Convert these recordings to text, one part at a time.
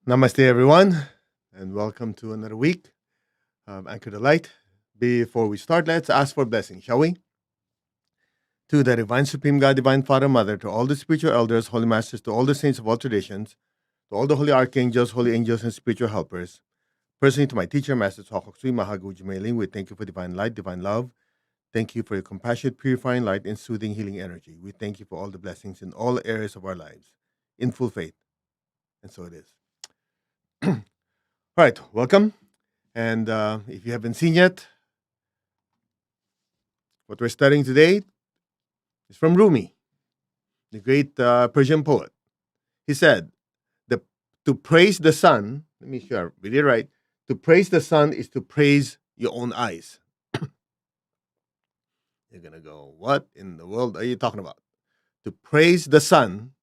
Namaste, everyone, and welcome to another week of Anchor the Light. Before we start, let's ask for blessing, shall we? To the Divine Supreme God, Divine Father, Mother, to all the spiritual elders, holy masters, to all the saints of all traditions, to all the holy archangels, holy angels, and spiritual helpers. Personally, to my teacher, Master Chokoksui Mahaguji Meiling, we thank you for divine light, divine love. Thank you for your compassionate, purifying light, and soothing, healing energy. We thank you for all the blessings in all areas of our lives, in full faith. And so it is. All right, welcome. And if you haven't seen yet, what we're studying today is from Rumi, the great Persian poet. He said, the, to praise the sun, let me sure I read it right. To praise the sun is to praise your own eyes. You're going to go, what in the world are you talking about? To praise the sun,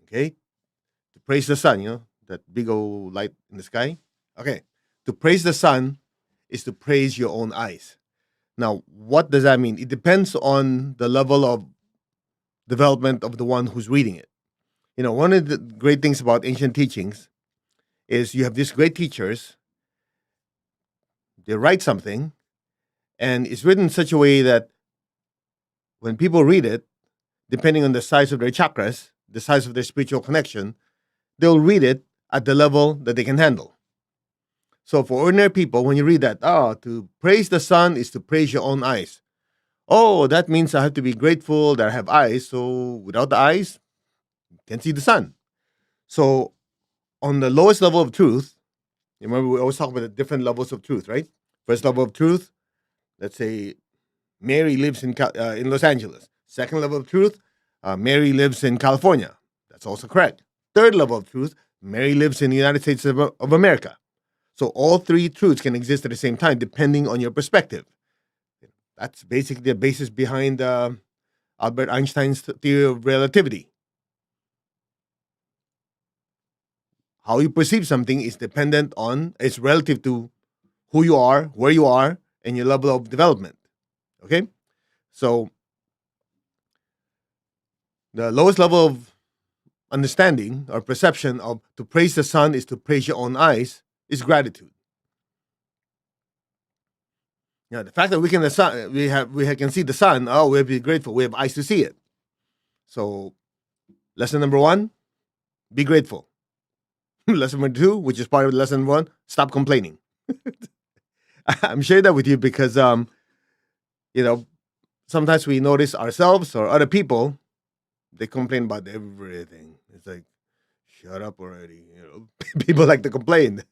okay? To praise the sun, that big old light in the sky. Okay. To praise the sun is to praise your own eyes. Now, what does that mean? It depends on the level of development of the one who's reading it. One of the great things about ancient teachings is you have these great teachers, they write something, and it's written in such a way that when people read it, depending on the size of their chakras, the size of their spiritual connection, they'll read it at the level that they can handle. So for ordinary people, when you read that, to praise the sun is to praise your own eyes. Oh, that means I have to be grateful that I have eyes. So without the eyes, you can't see the sun. So on the lowest level of truth, remember we always talk about the different levels of truth, right? First level of truth, let's say Mary lives in Los Angeles. Second level of truth, Mary lives in California. That's also correct. Third level of truth, Mary lives in the United States of America. So all three truths can exist at the same time, depending on your perspective. That's basically the basis behind Albert Einstein's theory of relativity. How you perceive something is it's relative to who you are, where you are, and your level of development. Okay? So the lowest level of understanding or perception of to praise the sun is to praise your own eyes is gratitude. The fact that we can can see the sun, we have to be grateful. We have eyes to see it. So lesson number 1, be grateful. Lesson number 2, which is part of lesson 1, stop complaining. I'm sharing that with you because sometimes we notice ourselves or other people, they complain about everything. It's like, shut up already. People like to complain.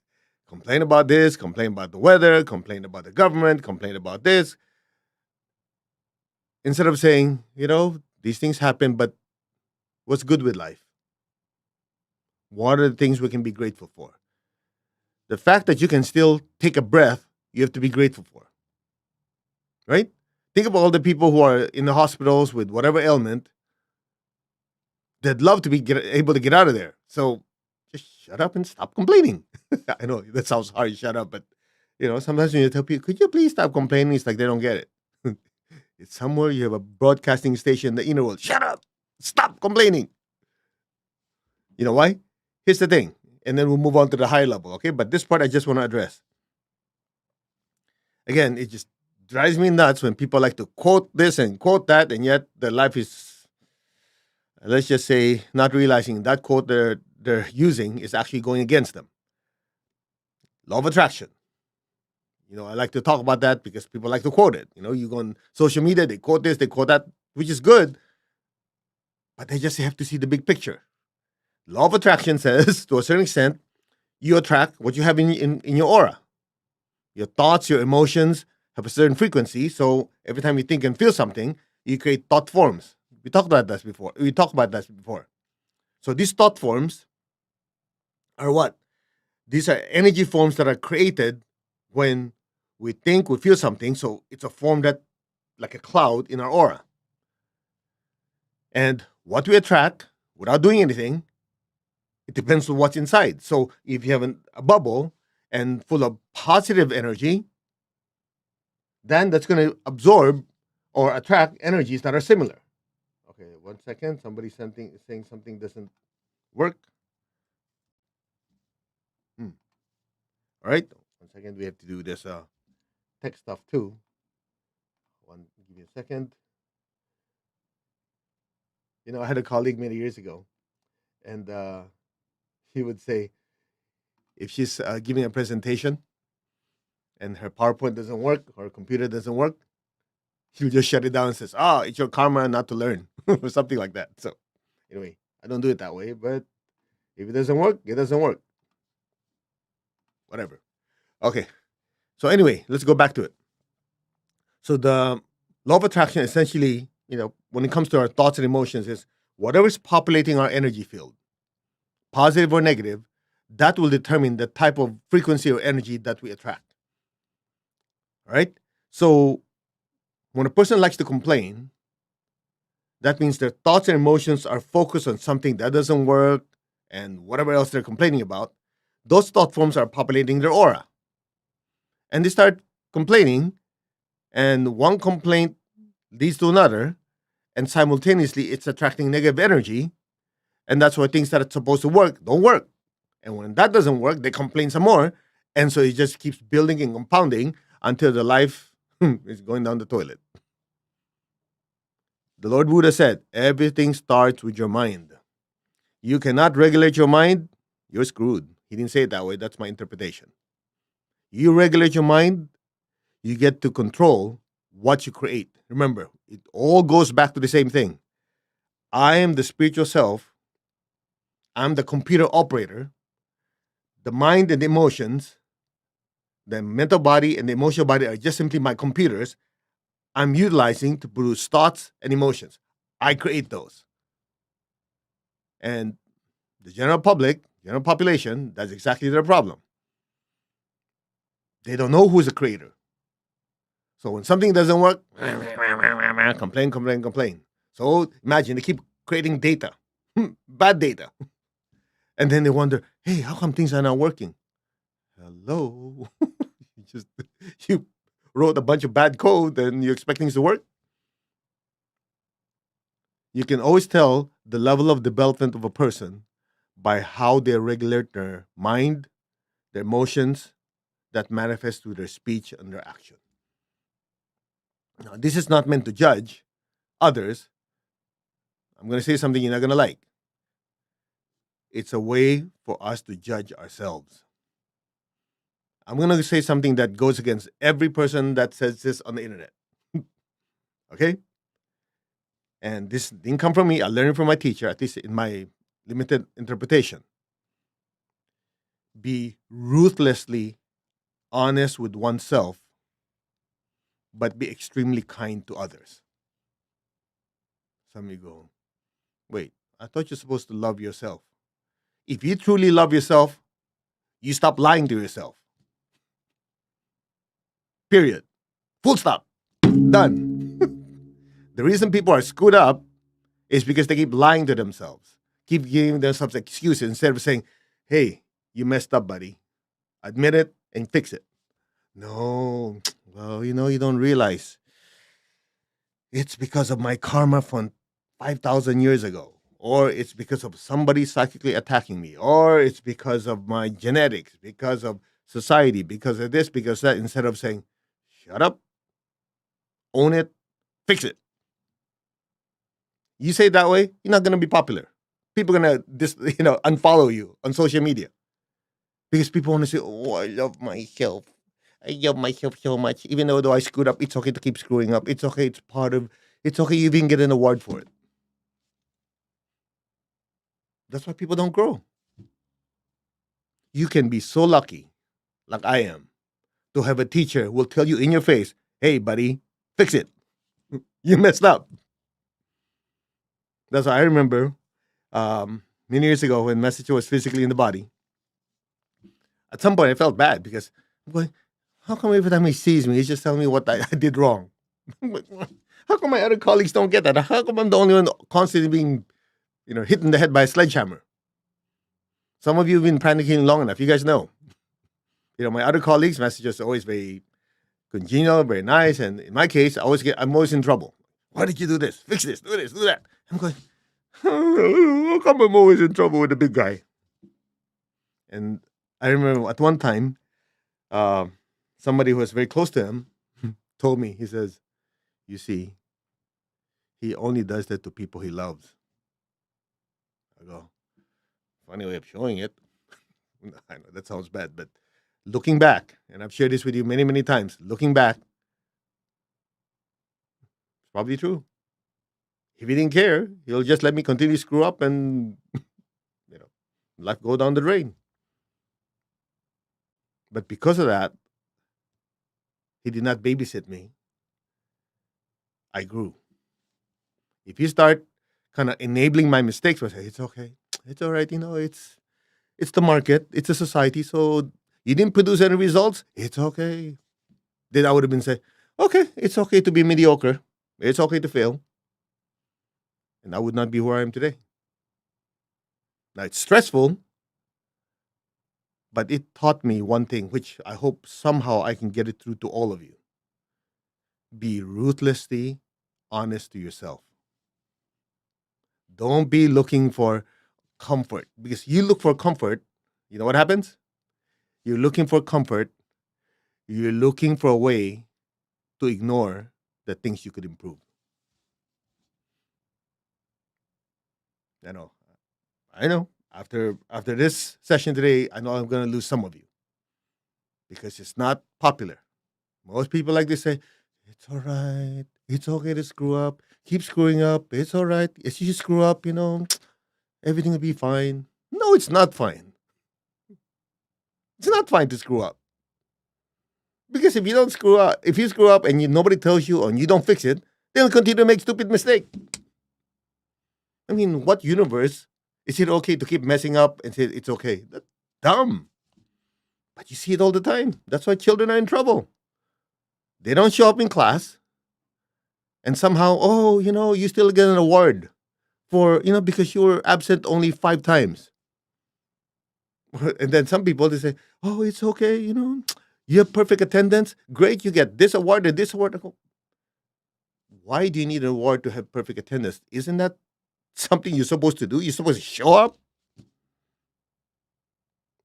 Complain about this, complain about the weather, complain about the government, complain about this. Instead of saying, these things happen, but what's good with life? What are the things we can be grateful for? The fact that you can still take a breath, you have to be grateful for. Right? Think of all the people who are in the hospitals with whatever ailment. They'd love to be able to get out of there. So just shut up and stop complaining. I know that sounds hard, shut up, but sometimes when you tell people, could you please stop complaining? It's like they don't get it. It's somewhere you have a broadcasting station in the inner world. Shut up! Stop complaining. You know why? Here's the thing. And then we'll move on to the higher level, okay? But this part I just want to address. Again, it just drives me nuts when people like to quote this and quote that, and yet their life is, let's just say, not realizing that quote they're using is actually going against them. Law of attraction. I like to talk about that because people like to quote it. You go on social media, they quote this, they quote that, which is good, but they just have to see the big picture. Law of attraction says, to a certain extent, you attract what you have in your aura. Your thoughts, your emotions have a certain frequency, so every time you think and feel something, you create thought forms. We talked about that before. So these thought forms are what? These are energy forms that are created when we think, we feel something. So it's a form that, like a cloud in our aura. And what we attract without doing anything, it depends on what's inside. So if you have a bubble and full of positive energy, then that's going to absorb or attract energies that are similar. Okay, 1 second. Somebody saying something doesn't work. All right. 1 second. We have to do this tech stuff too. Give me a second. I had a colleague many years ago, and he would say if she's giving a presentation and her PowerPoint doesn't work or her computer doesn't work, he would just shut it down and says, "Ah, it's your karma not to learn," or something like that. So anyway, I don't do it that way, but if it doesn't work, it doesn't work. Whatever. Okay. So anyway, let's go back to it. So the law of attraction essentially, when it comes to our thoughts and emotions, is whatever is populating our energy field, positive or negative, that will determine the type of frequency or energy that we attract. All right? So when a person likes to complain, that means their thoughts and emotions are focused on something that doesn't work and whatever else they're complaining about. Those thought forms are populating their aura. And they start complaining, and one complaint leads to another, and simultaneously it's attracting negative energy. And that's why things that are supposed to work don't work. And when that doesn't work, they complain some more. And so it just keeps building and compounding until the life is going down the toilet. The Lord Buddha said, everything starts with your mind. You cannot regulate your mind, you're screwed. He didn't say it that way. That's my interpretation. You regulate your mind, you get to control what you create. Remember, it all goes back to the same thing. I am the spiritual self. I'm the computer operator. The mind and the emotions, the mental body and the emotional body are just simply my computers I'm utilizing to produce thoughts and emotions. I create those. And the general public, general population, that's exactly their problem. They don't know who's the creator. So when something doesn't work, complain. So imagine they keep creating data, bad data. And then they wonder, hey, how come things are not working? Hello. you wrote a bunch of bad code and you expect things to work? You can always tell the level of development of a person by how they regulate their mind, their emotions, that manifest through their speech and their action. Now, this is not meant to judge others. I'm going to say something you're not going to like. It's a way for us to judge ourselves. I'm going to say something that goes against every person that says this on the internet. Okay? And this didn't come from me. I learned it from my teacher, at least in my limited interpretation. Be ruthlessly honest with oneself, but be extremely kind to others. Some of you go, wait, I thought you're supposed to love yourself. If you truly love yourself, you stop lying to yourself. Period. Full stop. Done. The reason people are screwed up is because they keep lying to themselves, keep giving themselves excuses instead of saying, hey, you messed up, buddy. Admit it and fix it. No, well, you don't realize. It's because of my karma from 5,000 years ago. Or it's because of somebody psychically attacking me. Or it's because of my genetics, because of society, because of this, because of that. Instead of saying, shut up, own it, fix it. You say it that way, you're not going to be popular. People are going to unfollow you on social media. Because people want to say, oh, I love myself. I love myself so much. Even though I screwed up, it's okay to keep screwing up. It's okay. It's okay. You even get an award for it. That's why people don't grow. You can be so lucky, like I am, to have a teacher who will tell you in your face, hey, buddy, fix it. You messed up. That's why I remember many years ago when message was physically in the body. At some point, I felt bad because I'm going, how come every time he sees me, he's just telling me what I did wrong? How come my other colleagues don't get that? How come I'm the only one constantly being, hit in the head by a sledgehammer? Some of you have been panicking long enough. You guys know. My other colleagues' messages are always very congenial, very nice. And in my case, I'm always in trouble. Why did you do this? Fix this, do that. I'm going, how come I'm always in trouble with the big guy? And I remember at one time, Um, Somebody who was very close to him told me, he says, "You see, he only does that to people he loves." I go, funny way of showing it. I know that sounds bad, but looking back, and I've shared this with you many, many times, looking back, it's probably true. If he didn't care, he'll just let me continue to screw up and, you know, life go down the drain. But because of that, he did not babysit me. I grew. If you start kind of enabling my mistakes, I say, it's okay. It's all right. It's the market. It's a society. So you didn't produce any results. It's okay. Then I would have been say, okay, it's okay to be mediocre. It's okay to fail. And I would not be where I am today. Now it's stressful, but it taught me one thing, which I hope somehow I can get it through to all of you. Be ruthlessly honest to yourself. Don't be looking for comfort because you look for comfort. You know what happens? You're looking for comfort. You're looking for a way to ignore the things you could improve. I know. I know. After this session today, I know I'm going to lose some of you because it's not popular. Most people like to say, "It's all right. It's okay to screw up. Keep screwing up. It's all right. If you screw up, everything will be fine." No, it's not fine. It's not fine to screw up. Because if you don't screw up, if you screw up and nobody tells you and you don't fix it, they'll continue to make stupid mistakes. I mean, what universe is it okay to keep messing up and say it's okay? That's dumb. But you see it all the time. That's why children are in trouble. They don't show up in class, and somehow, oh, you still get an award for, because you were absent only 5 times. And then some people, they say, oh, it's okay, you have perfect attendance. Great, you get this award and this award. I go, why do you need an award to have perfect attendance? Isn't that something you're supposed to do? You're supposed to show up.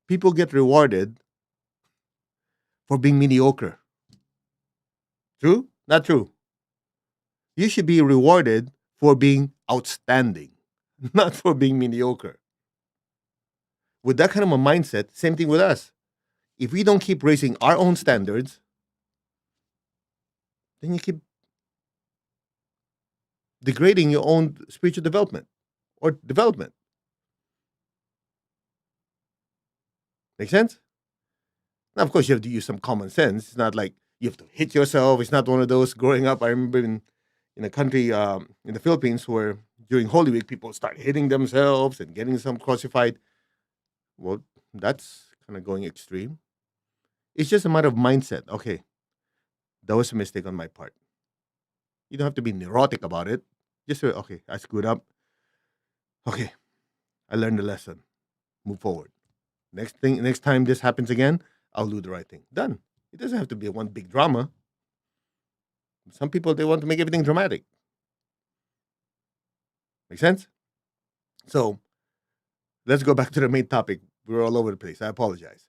People get rewarded for being mediocre. True? Not true. You should be rewarded for being outstanding, not for being mediocre. With that kind of a mindset, same thing with us. If we don't keep raising our own standards, then you keep degrading your own spiritual development or development. Make sense? Now, of course, you have to use some common sense. It's not like you have to hit yourself. It's not one of those growing up. I remember in a country in the Philippines where during Holy Week people start hitting themselves and getting some crucified. Well, that's kind of going extreme. It's just a matter of mindset. Okay, that was a mistake on my part. You don't have to be neurotic about it. Just say, okay, I screwed up. Okay, I learned the lesson. Move forward. Next time this happens again, I'll do the right thing. Done. It doesn't have to be one big drama. Some people they want to make everything dramatic. Make sense? So let's go back to the main topic. We're all over the place. I apologize.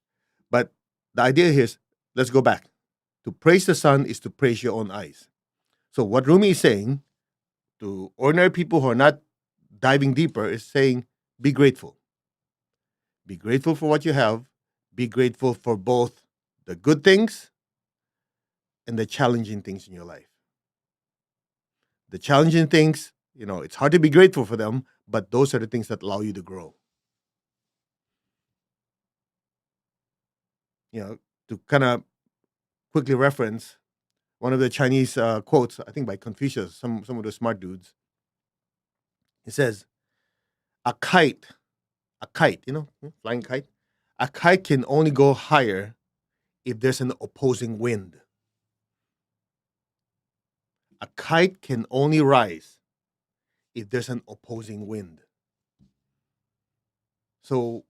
But the idea here is let's go back. To praise the sun is to praise your own eyes. So what Rumi is saying to ordinary people who are not diving deeper is saying be grateful. Be grateful for what you have. Be grateful for both the good things and the challenging things in your life. The challenging things, it's hard to be grateful for them, but those are the things that allow you to grow. To kind of quickly reference one of the Chinese quotes, I think by Confucius, some of the smart dudes. He says, "A kite, flying kite. A kite can only go higher if there's an opposing wind. A kite can only rise if there's an opposing wind." So,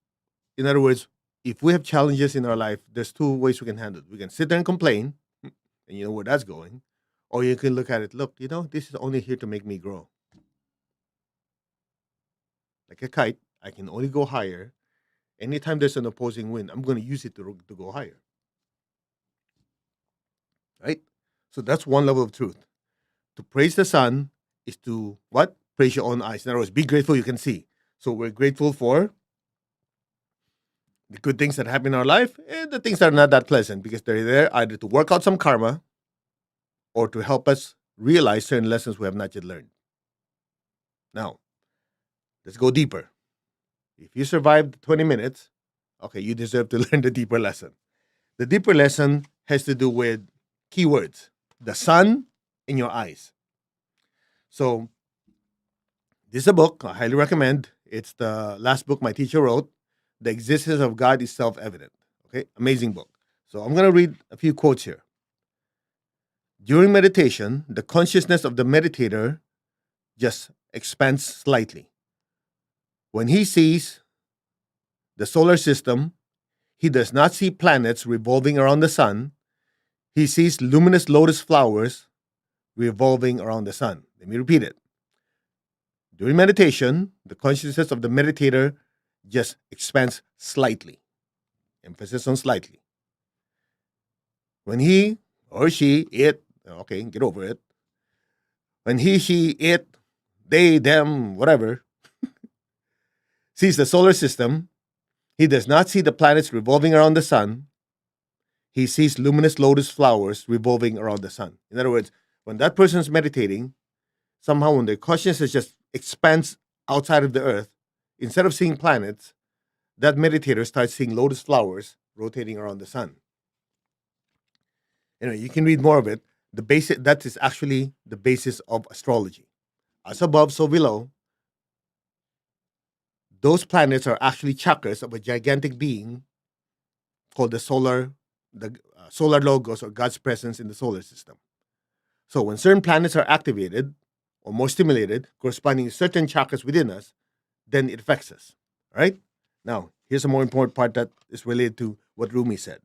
in other words, if we have challenges in our life, there's two ways we can handle it. We can sit there and complain, and you know where that's going, or you can look at it. Look, this is only here to make me grow. Like a kite, I can only go higher. Anytime there's an opposing wind, I'm going to use it to go higher. right? So that's one level of truth. To praise the sun is to what? Praise your own eyes. In other words, be grateful you can see. So we're grateful for the good things that happen in our life and the things that are not that pleasant because they're there either to work out some karma or to help us realize certain lessons we have not yet learned. Now, let's go deeper. If you survived 20 minutes, okay, you deserve to learn the deeper lesson. The deeper lesson has to do with keywords, the sun in your eyes. So, this is a book I highly recommend. It's the last book my teacher wrote. The existence of God is self evident. Okay, amazing book. So, I'm going to read a few quotes here. During meditation, the consciousness of the meditator just expands slightly. When he sees the solar system, he does not see planets revolving around the sun. He sees luminous lotus flowers revolving around the sun. Let me repeat it. During meditation, the consciousness of the meditator just expands slightly. Emphasis on slightly. When he or she, it, okay, get over it. When he, she, it, they, them, whatever, sees the solar system, he does not see the planets revolving around the sun. He sees luminous lotus flowers revolving around the sun. In other words, when that person is meditating, somehow when their consciousness just expands outside of the earth, instead of seeing planets, that meditator starts seeing lotus flowers rotating around the sun. You can read more of it. The basic that is actually the basis of astrology. As above, so below. Those planets are actually chakras of a gigantic being called the solar logos or God's presence in the solar system. So when certain planets are activated or more stimulated, corresponding to certain chakras within us, then it affects us. All right? Now, here's a more important part that is related to what Rumi said.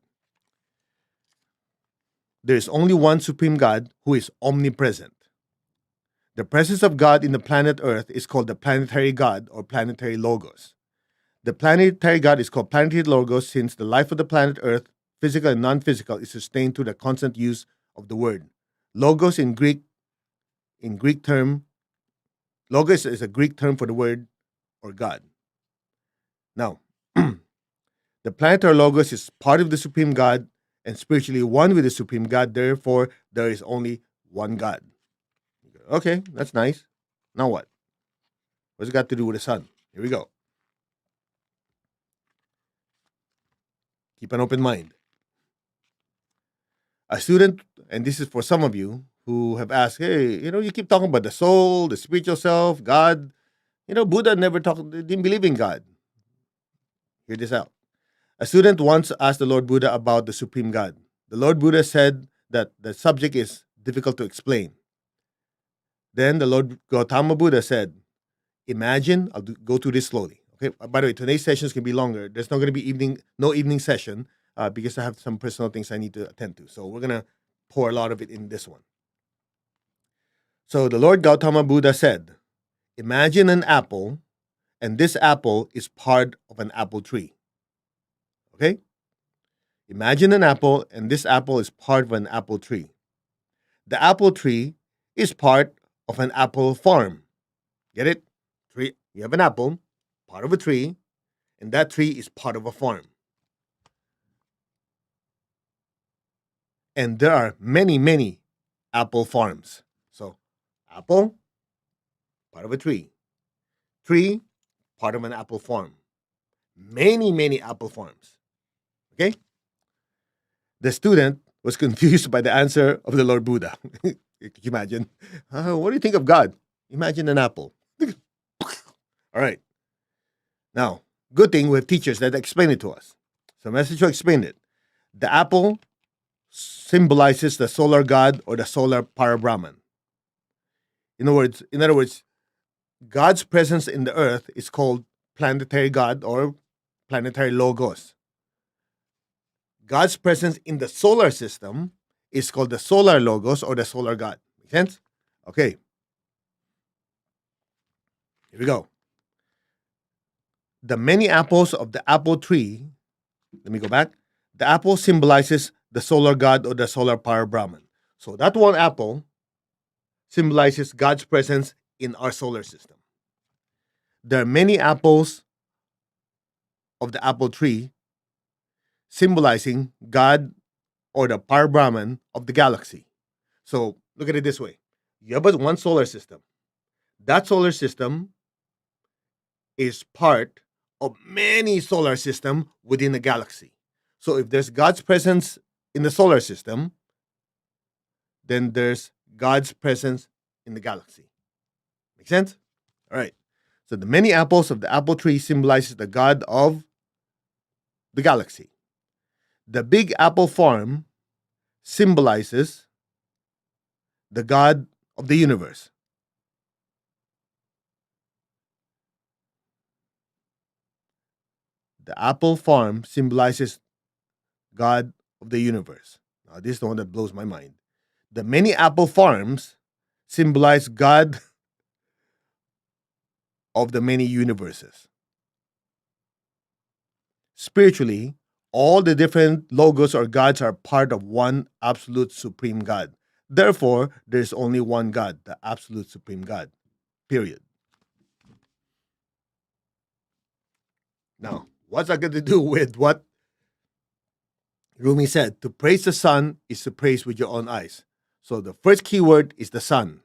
There is only one supreme God who is omnipresent. The presence of God in the planet Earth is called the planetary God or planetary logos. The planetary God is called planetary logos since the life of the planet Earth, physical and non-physical, is sustained through the constant use of the word. Logos in Greek term, logos is a Greek term for the word or God. Now, the planetary logos is part of the supreme God and spiritually one with the supreme God. Therefore, there is only one God. Okay, that's nice. Now what? What's it got to do with the sun? Here we go. Keep an open mind. A student, and this is for some of you who have asked, hey, you keep talking about the soul, the spiritual self, God. Buddha never didn't believe in God. Hear this out. A student once asked the Lord Buddha about the supreme God. The Lord Buddha said that the subject is difficult to explain. Then the Lord Gautama Buddha said, imagine, go through this slowly. Okay. By the way, today's sessions can be longer. There's not going to be no evening session because I have some personal things I need to attend to. So we're going to pour a lot of it in this one. So the Lord Gautama Buddha said, imagine an apple, and this apple is part of an apple tree. Okay? Imagine an apple, and this apple is part of an apple tree. The apple tree is part of an apple farm. Get it? Tree. You have an apple, part of a tree, and that tree is part of a farm. And there are many, many apple farms. So, apple, part of a tree. Tree, part of an apple farm. Many, many apple farms. Okay? The student was confused by the answer of the Lord Buddha. Could you imagine? What do you think of God? Imagine an apple. All right. Now, good thing we have teachers that explain it to us. So, Master Cho explained it. The apple symbolizes the solar god or the solar parabrahman. In other words, God's presence in the earth is called planetary God or planetary logos. God's presence in the solar system is called the solar logos or the solar God. Make sense? Okay. Here we go. The many apples of the apple tree, let me go back. The apple symbolizes the solar god or the solar power Brahman. So that one apple symbolizes God's presence in our solar system. There are many apples of the apple tree symbolizing God or the power Brahman of the galaxy. So look at it this way: you have but one solar system. That solar system is part of many solar system within the galaxy. So if there's God's presence in the solar system, then there's God's presence in the galaxy. Make sense? All right. So the many apples of the apple tree symbolizes the God of the galaxy. The big apple farm symbolizes the God of the universe. The apple farm symbolizes God of the universe. Now, this is the one that blows my mind. The many apple farms symbolize God of the many universes. Spiritually, all the different logos or gods are part of one absolute supreme God. Therefore, there's only one God, the absolute supreme God. Period. Now, what's that got to do with what Rumi said? To praise the sun is to praise with your own eyes. So the first keyword is the sun.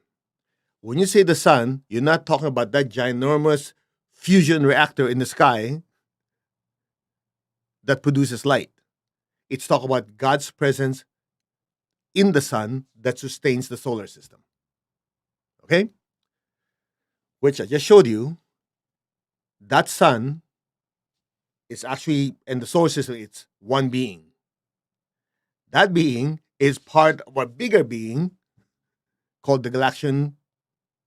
When you say the sun, you're not talking about that ginormous fusion reactor in the sky that produces light. It's talking about God's presence in the sun that sustains the solar system. Okay? Which I just showed you. That sun is actually, in the solar system, it's one being. That being is part of a bigger being called the Galactian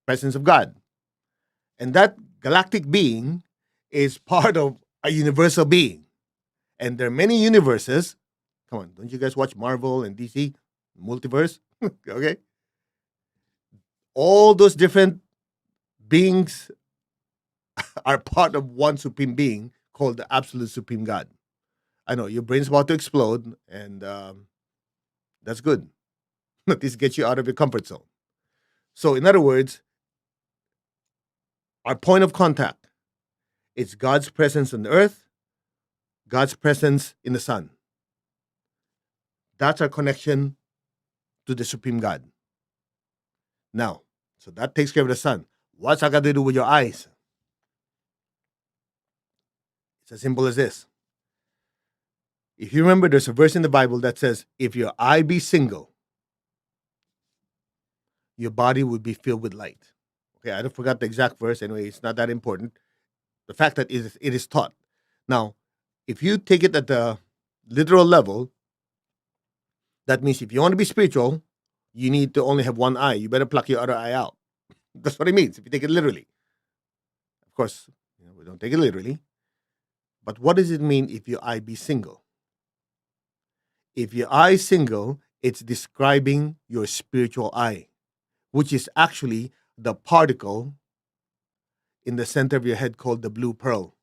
presence of God. And that galactic being is part of a universal being. And there are many universes. Come on, don't you guys watch Marvel and DC? Multiverse? Okay? All those different beings are part of one supreme being called the absolute supreme God. I know your brain's about to explode, and that's good. This gets you out of your comfort zone. So, in other words, our point of contact is God's presence on the earth, God's presence in the sun. That's our connection to the supreme God. Now, so that takes care of the sun. What's that got to do with your eyes? It's as simple as this. If you remember, there's a verse in the Bible that says, if your eye be single, your body would be filled with light. Okay, I don't forgot the exact verse. Anyway, it's not that important. The fact that it is taught. Now, if you take it at the literal level, that means if you want to be spiritual, you need to only have one eye. You better pluck your other eye out. That's what it means if you take it literally. Of course, we don't take it literally. But what does it mean if your eye be single? If your eye is single, it's describing your spiritual eye, which is actually the particle in the center of your head called the blue pearl.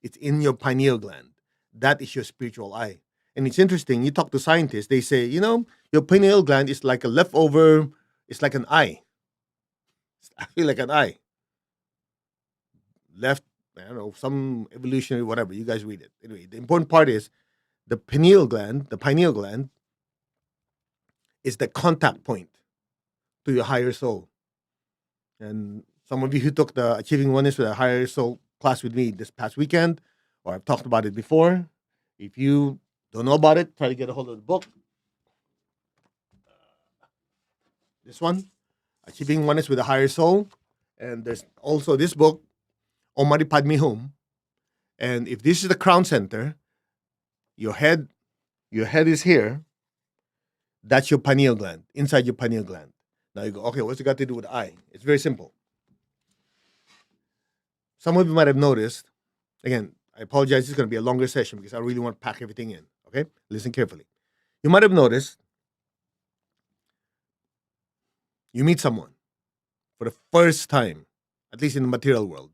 It's in your pineal gland. That is your spiritual eye. And it's interesting, you talk to scientists, they say, your pineal gland is like a leftover, it's like an eye. It's actually like an eye. Left, I don't know, some evolutionary, whatever, you guys read it. Anyway, the important part is the pineal gland is the contact point to your higher soul. And some of you who took the Achieving Oneness with a Higher Soul class with me this past weekend, or I've talked about it before. If you don't know about it, try to get a hold of the book. This one, Achieving Oneness with a Higher Soul. And there's also this book, Omari Padme Hum. And if this is the crown center, your head is here. That's your pineal gland, inside your pineal gland. Now you go, okay, what's it got to do with the eye? It's very simple. Some of you might have noticed, again, I apologize, this is going to be a longer session because I really want to pack everything in, okay? Listen carefully. You might have noticed you meet someone for the first time, at least in the material world.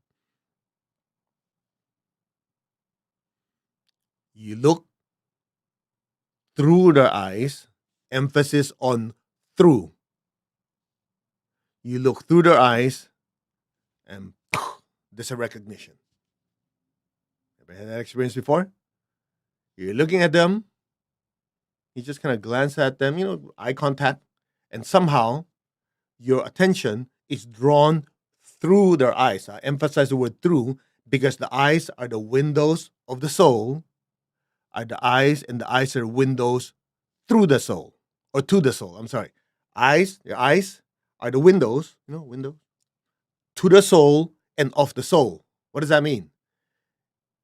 You look through their eyes, emphasis on through. You look through their eyes, and there's a recognition. Ever had that experience before? You're looking at them, you just kind of glance at them, eye contact, and somehow your attention is drawn through their eyes. I emphasize the word through because the eyes are the windows of the soul, are the eyes, and the eyes are windows through the soul or to the soul. I'm sorry. Your eyes are the windows, windows to the soul and of the soul. What does that mean?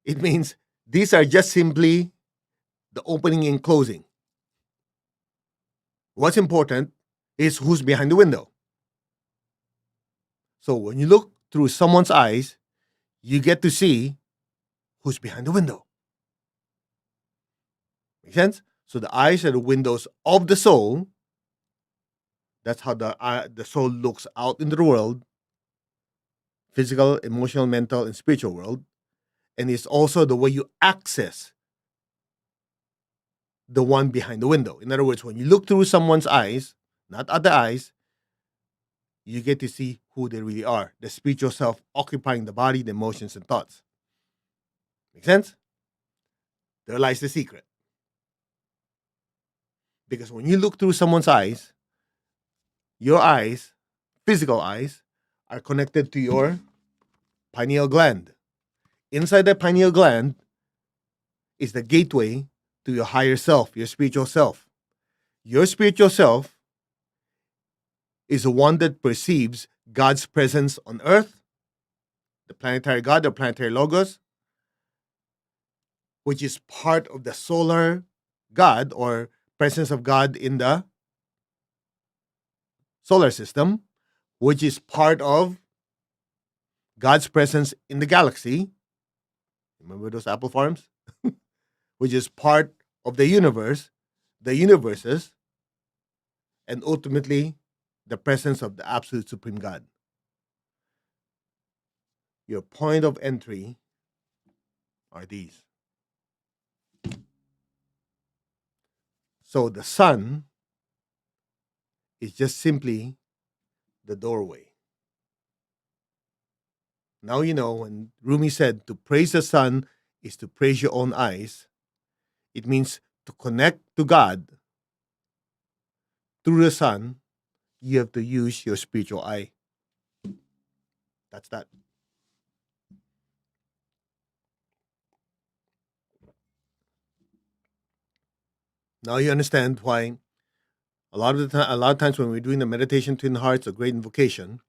It means these are just simply the opening and closing. What's important is who's behind the window. So when you look through someone's eyes, you get to see who's behind the window. Make sense? So the eyes are the windows of the soul. That's how the soul looks out into the world, physical, emotional, mental, and spiritual world. And it's also the way you access the one behind the window. In other words, when you look through someone's eyes, not other eyes, you get to see who they really are. The spiritual self occupying the body, the emotions, and thoughts. Make sense? There lies the secret. Because when you look through someone's eyes, your eyes, physical eyes, are connected to your pineal gland. Inside the pineal gland is the gateway to your higher self, your spiritual self. Your spiritual self is the one that perceives God's presence on earth, the planetary God, the planetary Logos, which is part of the solar God or presence of God in the solar system, which is part of God's presence in the galaxy. Remember those apple farms? Which is part of the universe, the universes, and ultimately the presence of the absolute supreme God. Your point of entry are these. So the sun is just simply the doorway. Now you know when Rumi said to praise the sun is to praise your own eyes, it means to connect to God through the sun, you have to use your spiritual eye. That's that. Now you understand why a lot of times when we're doing the meditation twin hearts or great invocation,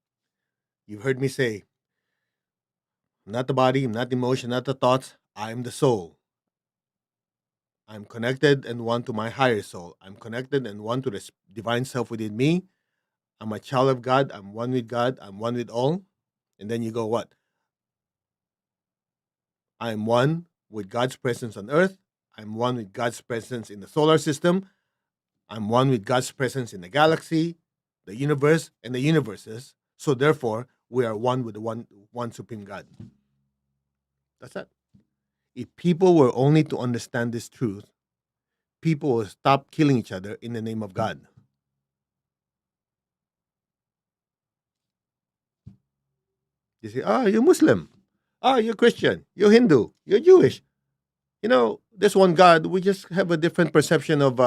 you've heard me say, I'm not the body, I'm not the emotion, not the thoughts, I'm the soul. I'm connected and one to my higher soul. I'm connected and one to the divine self within me. I'm a child of God. I'm one with God. I'm one with all. And then you go, what? I'm one with God's presence on earth. I'm one with God's presence in the solar system. I'm one with God's presence in the galaxy, the universe, and the universes. So therefore, we are one with the one supreme God. That's it. If people were only to understand this truth, people will stop killing each other in the name of God. You say, you're Muslim. You're Christian. You're Hindu. You're Jewish. There's one God. We just have a different perception of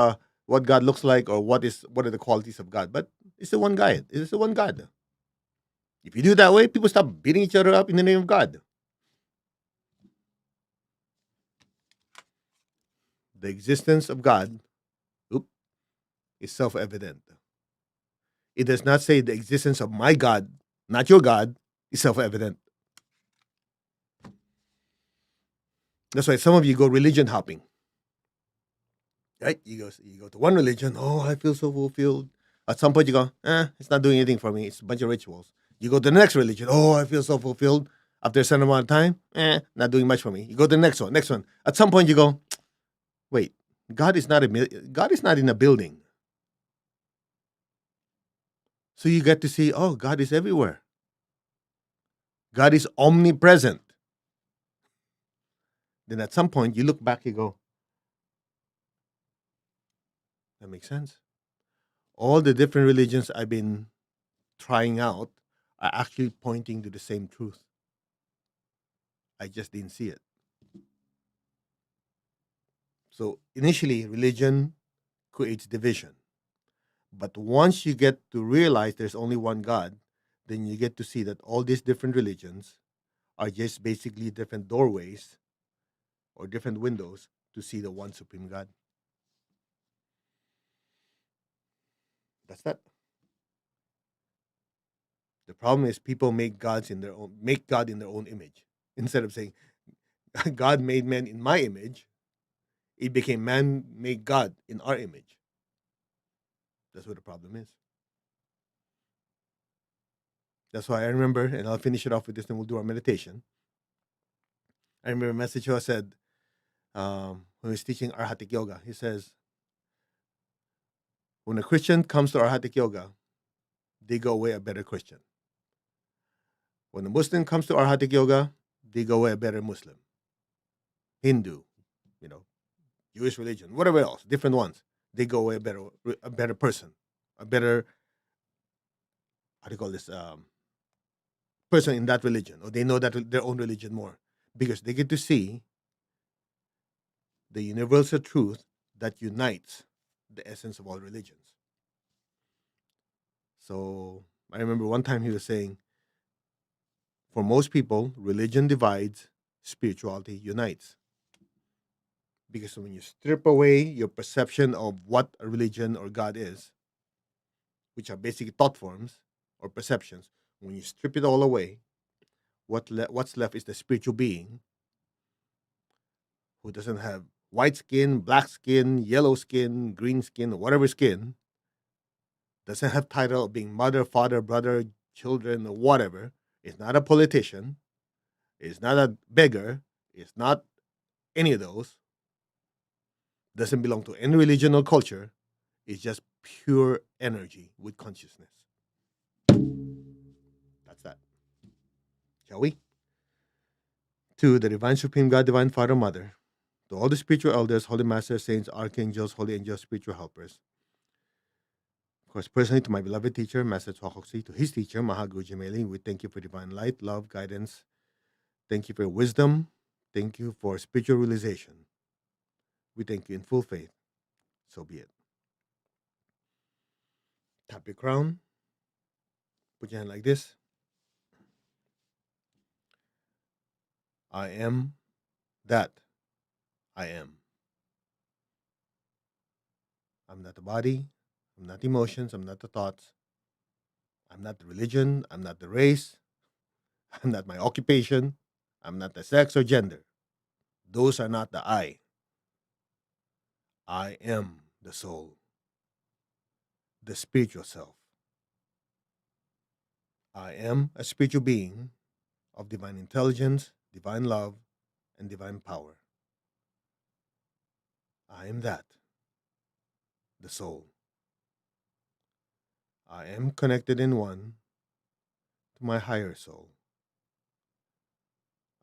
what God looks like or what are the qualities of God. But it's the one God. It's the one God. If you do it that way, people stop beating each other up in the name of God. The existence of God is self-evident. It does not say the existence of my God, not your God, is self-evident. That's why some of you go religion hopping. Right? You go to one religion, I feel so fulfilled. At some point you go, it's not doing anything for me. It's a bunch of rituals. You go to the next religion, I feel so fulfilled. After a certain amount of time, not doing much for me. You go to the next one. At some point you go, wait, God is not in a building. So you get to see, God is everywhere. God is omnipresent. Then at some point you look back, you go, That makes sense. All the different religions I've been trying out are actually pointing to the same truth. I just didn't see it. So initially, religion creates division. But once you get to realize there's only one God, then you get to see that all these different religions are just basically different doorways or different windows to see the one supreme God. That's that. The problem is people make God in their own image. Instead of saying God made man in my image, it became man made God in our image. That's what the problem is. That's why I remember, and I'll finish it off with this, and we'll do our meditation. I remember a message who said, when he was teaching Arhatic Yoga, he says, when a Christian comes to Arhatic Yoga, they go away a better Christian. When a Muslim comes to Arhatic Yoga, they go away a better Muslim, Hindu, you know, Jewish religion, whatever else, different ones. They go away a better person, a better, how do you call this, person in that religion, or they know that their own religion more because they get to see the universal truth that unites the essence of all religions. So I remember one time he was saying, for most people, religion divides, spirituality unites. Because when you strip away your perception of what a religion or God is, which are basically thought forms or perceptions, when you strip it all away, what's left is the spiritual being who doesn't have white skin, black skin, yellow skin, green skin, or whatever skin, doesn't have title of being mother, father, brother, children, or whatever. Is not a politician. Is not a beggar. Is not any of those. Doesn't belong to any religion or culture. It's just pure energy with consciousness. That's that. Shall we? To the divine supreme God, divine Father, Mother, to all the spiritual elders, holy masters, saints, archangels, holy angels, spiritual helpers. Of course, personally to my beloved teacher, Master Chwakoksi, to his teacher, Mahaguru Jimeli, we thank you for divine light, love, guidance. Thank you for your wisdom. Thank you for spiritual realization. We thank you in full faith. So be it. Tap your crown. Put your hand like this. I am that I am. I'm not the body. I'm not the emotions. I'm not the thoughts. I'm not the religion. I'm not the race. I'm not my occupation. I'm not the sex or gender. Those are not the I. I am the soul, the spiritual self. I am a spiritual being of divine intelligence, divine love, and divine power. I am that, the soul. I am connected in one to my higher soul.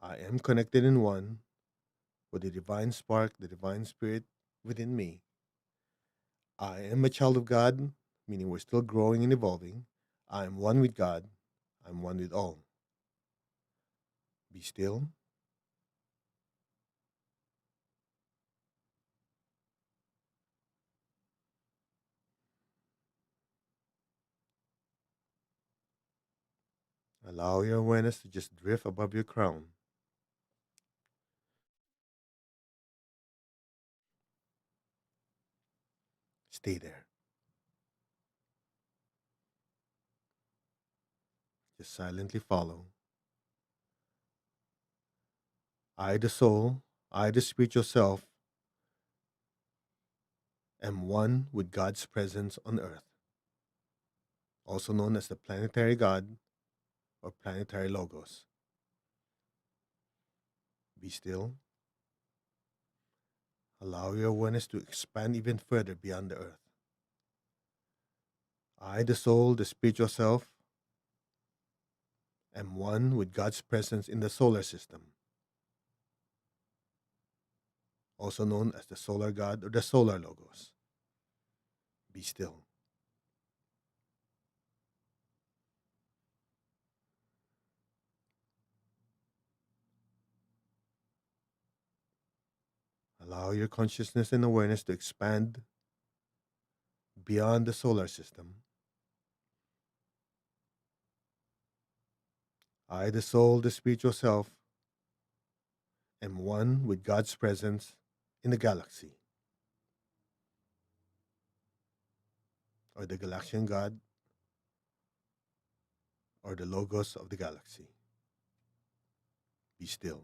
I am connected in one with the divine spark, the divine spirit within me. I am a child of God, meaning we're still growing and evolving. I am one with God. I'm one with all. Be still. Allow your awareness to just drift above your crown. Stay there. Just silently follow. I, the soul, I, the spiritual self, am one with God's presence on earth, also known as the planetary God or planetary logos. Be still. Allow your awareness to expand even further beyond the earth. I, the soul, the spiritual self, am one with God's presence in the solar system, also known as the solar God or the solar logos. Be still. Allow your consciousness and awareness to expand beyond the solar system. I, the soul, the spiritual self, am one with God's presence in the galaxy, or the Galaxian God, or the Logos of the galaxy. Be still.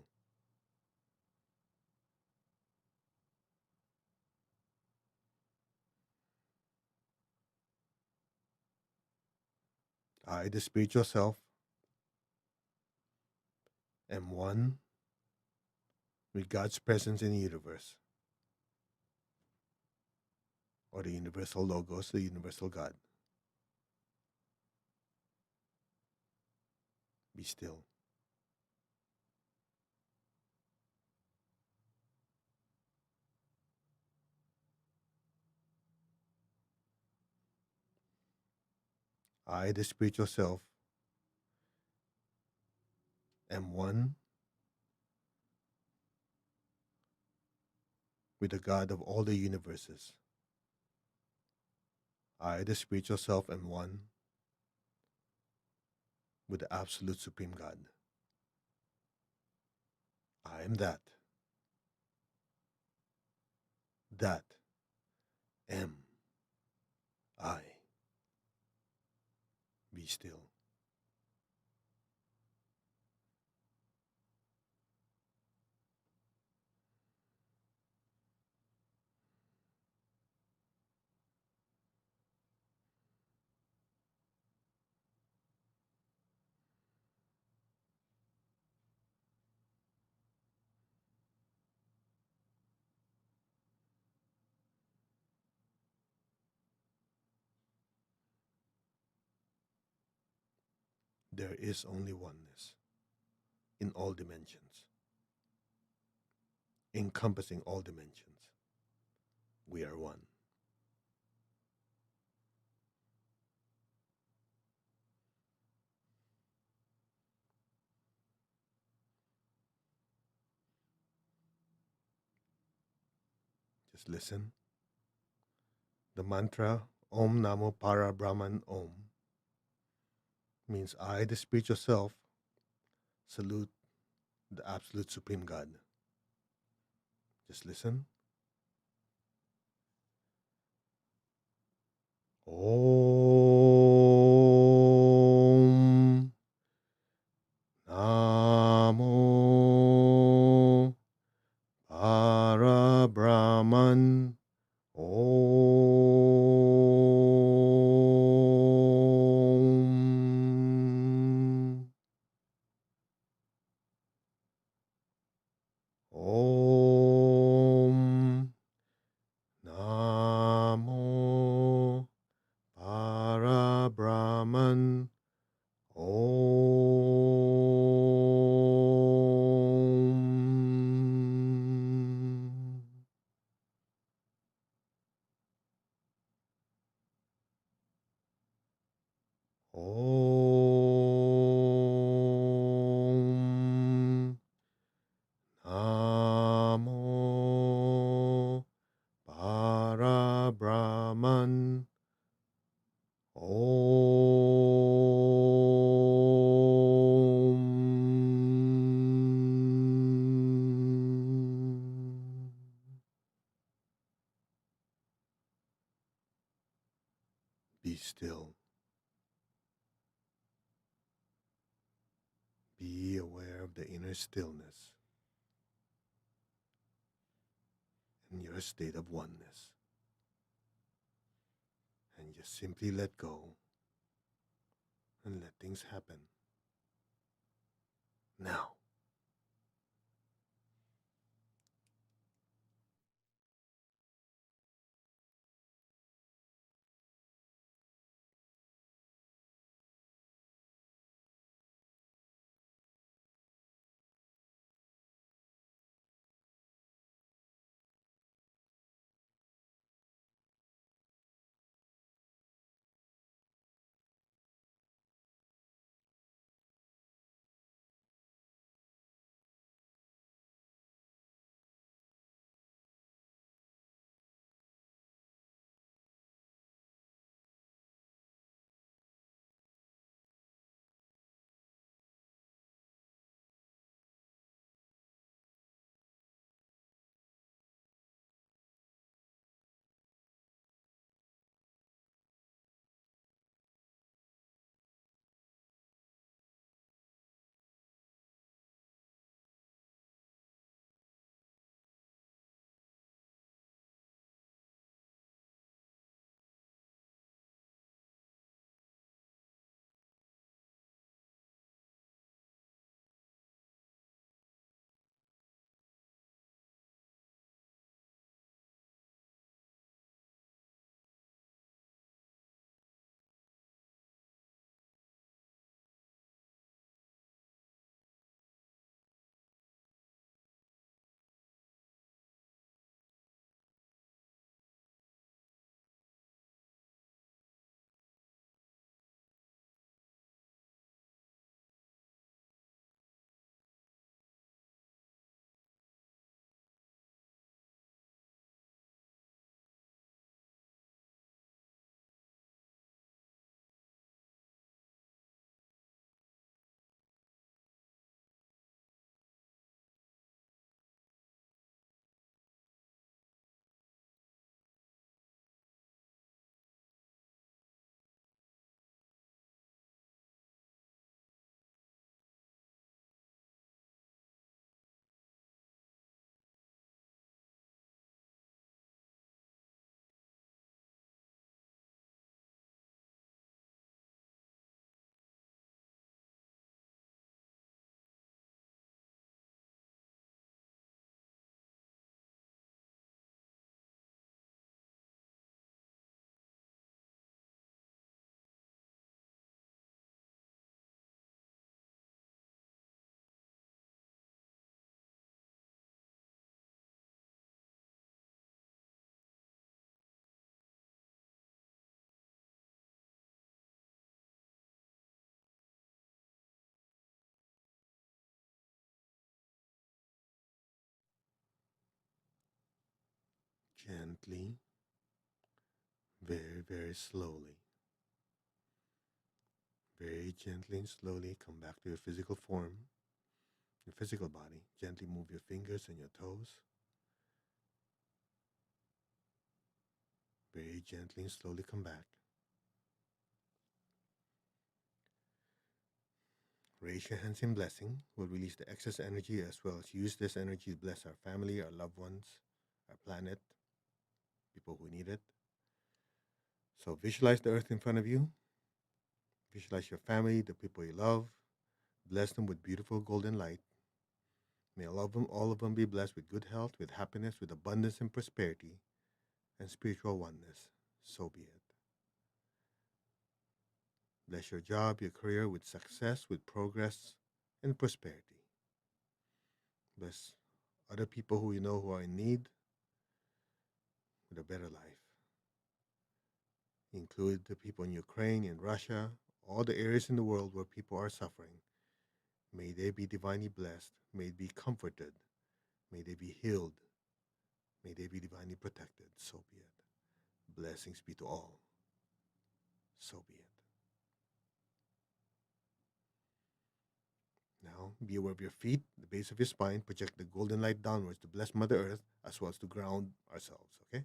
I, the spiritual self, am one with God's presence in the universe, or the universal Logos, the universal God. Be still. I, the spiritual self, am one with the God of all the universes. I, the spiritual self, am one with the absolute supreme God. I am that. That am I. Be still. There is only oneness in all dimensions, encompassing all dimensions. We are one. Just listen. The mantra Om Namo Para Brahman Om means I, the spiritual self, salute the absolute supreme God. Just listen. Om Namo Para Brahman Om. Om Namo Para Brahman Om. Om Namo Para Brahman Om. Be still. Be aware of the inner stillness and your state of oneness. And just simply let go and let things happen. Now. gently, very, very slowly, very gently and slowly come back to your physical form, your physical body. Gently move your fingers and your toes. Very gently and slowly come back. Raise your hands in blessing. We'll release the excess energy as well as use this energy to bless our family, our loved ones, our planet, people who need it. So visualize the earth in front of you. Visualize your family, the people you love. Bless them with beautiful golden light. May all of them be blessed with good health, with happiness, with abundance and prosperity, and spiritual oneness. So be it. Bless your job, your career with success, with progress, and prosperity. Bless other people who you know who are in need with a better life. Include the people in Ukraine, in Russia, all the areas in the world where people are suffering. May they be divinely blessed. May they be comforted. May they be healed. May they be divinely protected. So be it. Blessings be to all. So be it. Now, be aware of your feet, the base of your spine. Project the golden light downwards to bless Mother Earth as well as to ground ourselves, okay?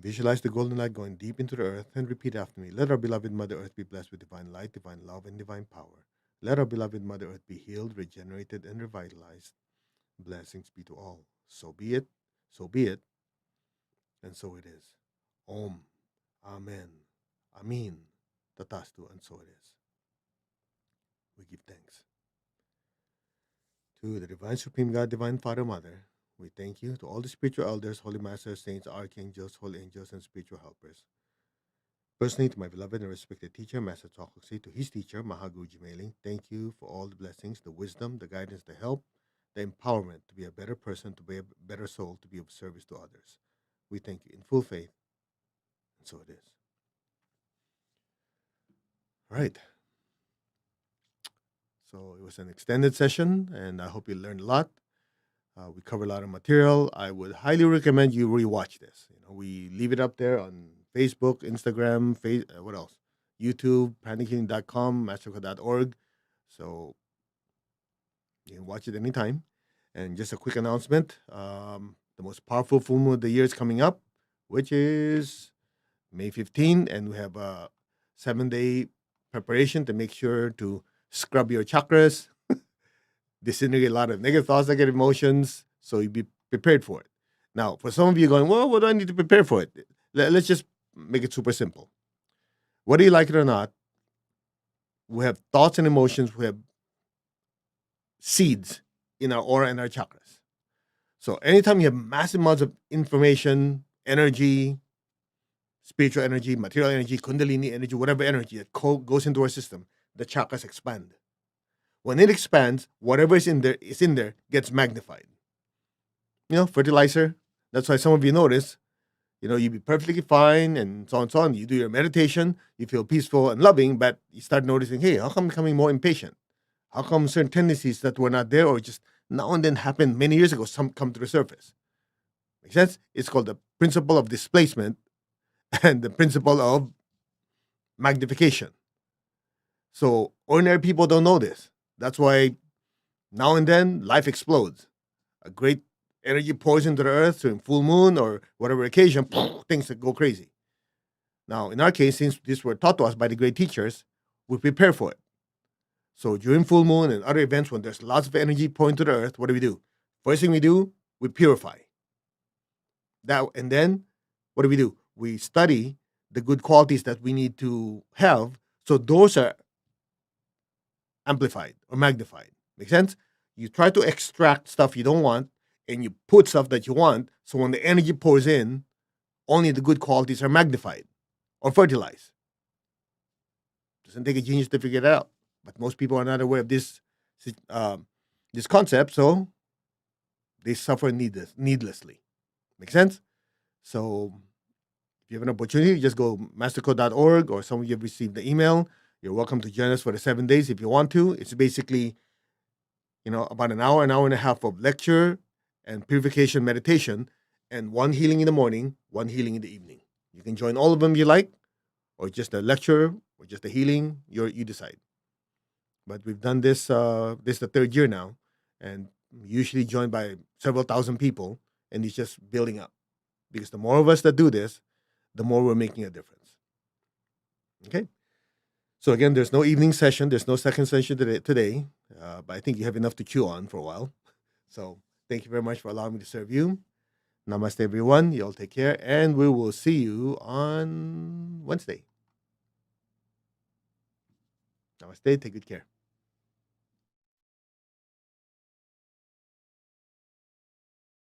Visualize the golden light going deep into the earth and repeat after me. Let our beloved Mother Earth be blessed with divine light, divine love, and divine power. Let our beloved Mother Earth be healed, regenerated, and revitalized. Blessings be to all. So be it, so be it, and so it is. Om, Amen, Amin, Tatastu, and so it is. We give thanks to the Divine Supreme God, Divine Father, Mother. We thank you to all the spiritual elders, holy masters, saints, archangels, holy angels, and spiritual helpers. Personally, to my beloved and respected teacher, Master Chokoksi, to his teacher, Mahaguruji Mailing, thank you for all the blessings, the wisdom, the guidance, the help, the empowerment to be a better person, to be a better soul, to be of service to others. We thank you in full faith, and so it is. All right. So it was an extended session, and I hope you learned a lot. We cover a lot of material. I would highly recommend you rewatch this. We leave it up there on Facebook, Instagram, what else? YouTube, panicking.com, mastercode.org. So you can watch it anytime. And just a quick announcement: the most powerful full moon of the year is coming up, which is May 15, and we have a 7-day preparation to make sure to scrub your chakras, disintegrate a lot of negative thoughts, negative emotions, so you be prepared for it. Now, for some of you going, well, what do I need to prepare for it? Let's just make it super simple. Whether you like it or not, we have thoughts and emotions, we have seeds in our aura and our chakras. So anytime you have massive amounts of information, energy, spiritual energy, material energy, kundalini energy, whatever energy that goes into our system, the chakras expand. When it expands, whatever is in there gets magnified. Fertilizer. That's why some of you notice, you'd be perfectly fine and so on and so on. You do your meditation, you feel peaceful and loving, but you start noticing, hey, how come I'm becoming more impatient? How come certain tendencies that were not there or just now and then happened many years ago, some come to the surface? Make sense? It's called the principle of displacement and the principle of magnification. So ordinary people don't know this. That's why now and then life explodes. A great energy pours into the earth during full moon or whatever occasion, things that go crazy. Now, in our case, since this were taught to us by the great teachers, we prepare for it. So during full moon and other events when there's lots of energy pouring to the earth, what do? First thing we do, we purify. And then what do? We study the good qualities that we need to have, so those are amplified or magnified. Make sense? You try to extract stuff you don't want and you put stuff that you want, so when the energy pours in, only the good qualities are magnified or fertilized. Doesn't take a genius to figure it out, but most people are not aware of this concept, so they suffer needlessly. Make sense? So if you have an opportunity, just go mastercode.org, or some of you have received the email. You're welcome to join us for the 7 days if you want to. It's basically, about an hour and a half of lecture and purification meditation. and one healing in the morning, one healing in the evening. You can join all of them you like, or just a lecture, or just a healing. You decide. But we've done this. This is the third year now, and usually joined by several thousand people, and it's just building up. Because the more of us that do this, the more we're making a difference. Okay. So again, there's no evening session. There's no second session today, but I think you have enough to chew on for a while. So thank you very much for allowing me to serve you. Namaste, everyone. You all take care, and we will see you on Wednesday. Namaste. Take good care.